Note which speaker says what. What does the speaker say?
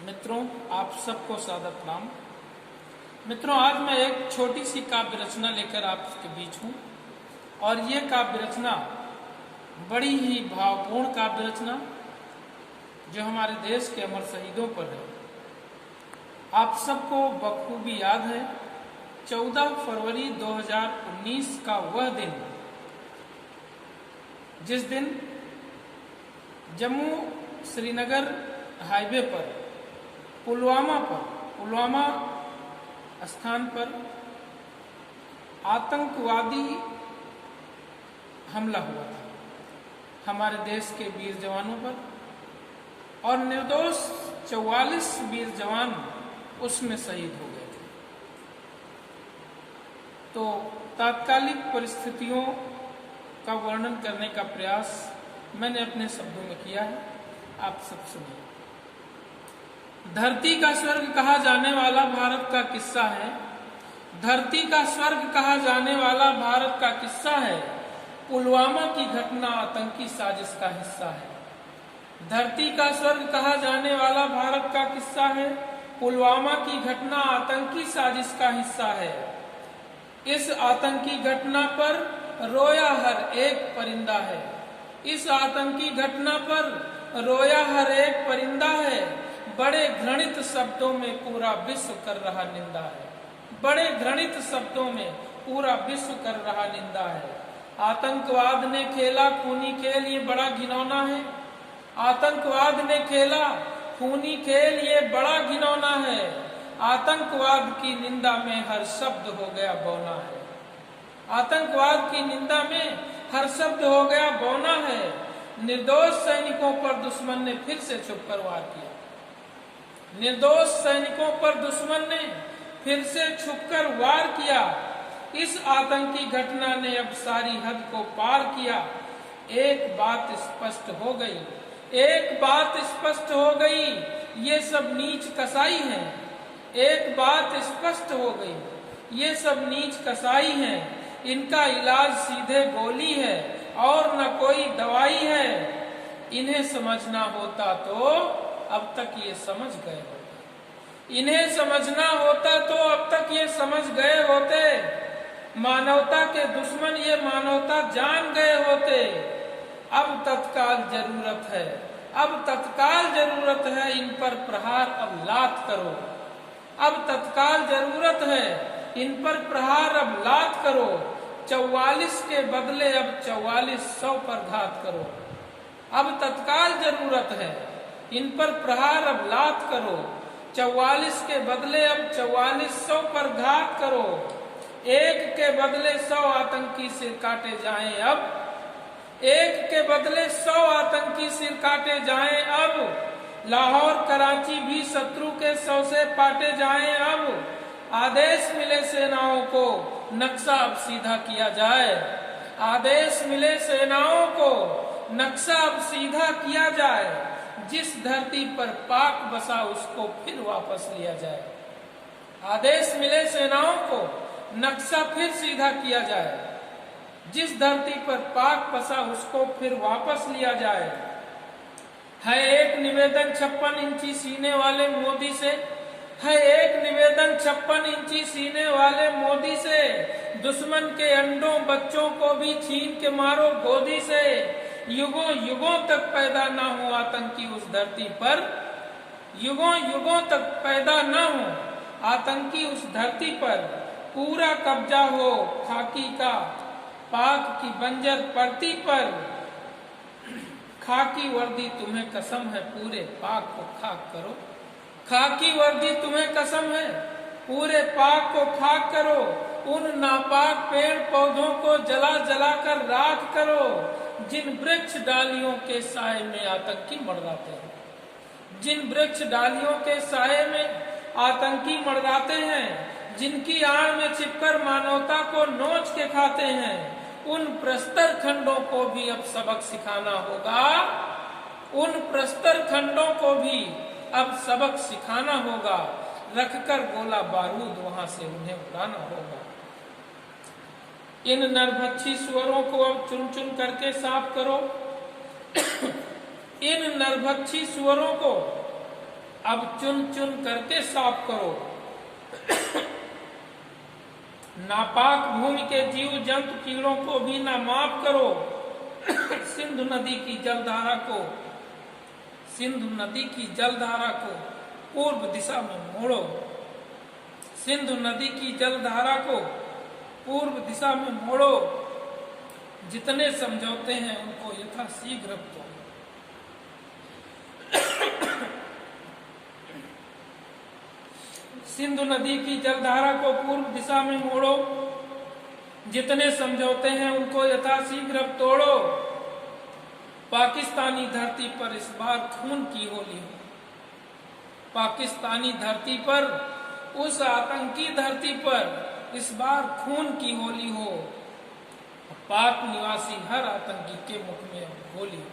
Speaker 1: मित्रों, आप सबको सादर प्रणाम। मित्रों, आज मैं एक छोटी सी काव्य रचना लेकर आपके बीच हूँ और ये काव्य रचना बड़ी ही भावपूर्ण काव्य रचना जो हमारे देश के अमर शहीदों पर है। आप सबको बखूबी याद है 14 फरवरी 2019 का वह दिन जिस दिन जम्मू श्रीनगर हाईवे पर पुलवामा स्थान पर आतंकवादी हमला हुआ था हमारे देश के वीर जवानों पर और निर्दोष 44 वीर जवान उसमें शहीद हो गए थे। तो तात्कालिक परिस्थितियों का वर्णन करने का प्रयास मैंने अपने शब्दों में किया है, आप सब सुनिए। धरती का स्वर्ग कहा जाने वाला भारत का किस्सा है। धरती का स्वर्ग कहा जाने वाला भारत का किस्सा है। पुलवामा की घटना आतंकी साजिश का हिस्सा है। धरती का स्वर्ग कहा जाने वाला भारत का किस्सा है। पुलवामा की घटना आतंकी साजिश का हिस्सा है। इस आतंकी घटना पर रोया हर एक परिंदा है। इस आतंकी घटना पर रोया हर एक परिंदा है। बड़े घृणित शब्दों में पूरा विश्व कर रहा निंदा है। बड़े घृणित शब्दों में पूरा विश्व कर रहा निंदा है। आतंकवाद ने खेला खूनी खेल, ये बड़ा घिनौना है। आतंकवाद ने खेला खूनी खेल, ये बड़ा घिनौना है। आतंकवाद की निंदा में हर शब्द हो गया बौना है। आतंकवाद की निंदा में हर शब्द हो गया बौना है। निर्दोष सैनिकों पर दुश्मन ने फिर से छुपकर वार किया। निर्दोष सैनिकों पर दुश्मन ने फिर से छुपकर वार किया। इस आतंकी घटना ने अब सारी हद को पार किया। एक बात स्पष्ट हो गई, एक बात स्पष्ट हो गई, ये सब नीच कसाई हैं। एक बात स्पष्ट हो गई, ये सब नीच कसाई हैं। इनका इलाज सीधे गोली है और न कोई दवाई है। इन्हें समझना होता तो अब तक ये समझ गए होते। इन्हें समझना होता तो अब तक ये समझ गए होते। मानवता के दुश्मन ये मानवता जान गए होते। अब तत्काल जरूरत है, अब तत्काल जरूरत है, इन पर प्रहार अब लात करो। अब तत्काल जरूरत है, इन पर प्रहार अब लात करो। 44 के बदले अब 4400 पर घात करो। अब तत्काल जरूरत है, इन पर प्रहार अब लात करो। 44 के बदले अब 4400 पर घात करो। एक के बदले 100 आतंकी सिर काटे जाएं अब। एक के बदले 100 आतंकी सिर काटे जाएं अब। लाहौर कराची भी शत्रु के 100 से पाटे जाएं अब। आदेश मिले सेनाओं को नक्शा अब सीधा किया जाए। आदेश मिले सेनाओं को नक्शा अब सीधा किया जाए। जिस धरती पर पाक बसा उसको फिर वापस लिया जाए। आदेश मिले सेनाओं को नक्शा फिर सीधा किया जाए। जिस धरती पर पाक बसा उसको फिर वापस लिया जाए। है एक निवेदन 56 इंची सीने वाले मोदी से। है एक निवेदन 56 इंची सीने वाले मोदी से। दुश्मन के अंडों बच्चों को भी छीन के मारो गोदी से। युगों युगों तक पैदा ना हो आतंकी उस धरती पर। युगों युगों तक पैदा ना हो आतंकी उस धरती पर। पूरा कब्जा हो खाकी का पाक की बंजर परती पर। खाकी वर्दी तुम्हें कसम है, पूरे पाक को खाक करो। खाकी वर्दी तुम्हें कसम है, पूरे पाक को खाक करो। उन नापाक पेड़ पौधों को जला जला कर राख करो जिन वृक्ष डालियों के साए में आतंकी मड़राते हैं। जिन वृक्ष डालियों के साए में आतंकी मड़राते हैं, जिनकी आड़ में छिपकर मानवता को नोच के खाते हैं, उन प्रस्तर खंडों को भी अब सबक सिखाना होगा। उन प्रस्तर खंडों को भी अब सबक सिखाना होगा। रखकर गोला बारूद वहां से उन्हें उड़ाना होगा। इन नरभक्षी सुअरों को अब चुन चुन करके साफ करो। इन नरभक्षी सुअरों को अब चुन चुन करके साफ करो। नापाक भूमि के जीव जंतु कीड़ों को भी ना माफ करो। सिंधु नदी की जलधारा को पूर्व दिशा में मोड़ो। सिंधु नदी की जलधारा को पूर्व दिशा में मोड़ो। जितने समझौते हैं उनको यथाशीघ्र तोड़ो। सिंधु नदी की जलधारा को पूर्व दिशा में मोड़ो। जितने समझौते हैं उनको यथाशीघ्र तोड़ो। पाकिस्तानी धरती पर इस बार खून की होली हो। पाकिस्तानी धरती पर, उस आतंकी धरती पर इस बार खून की होली हो। पाक निवासी हर आतंकी के मुख में होली हो।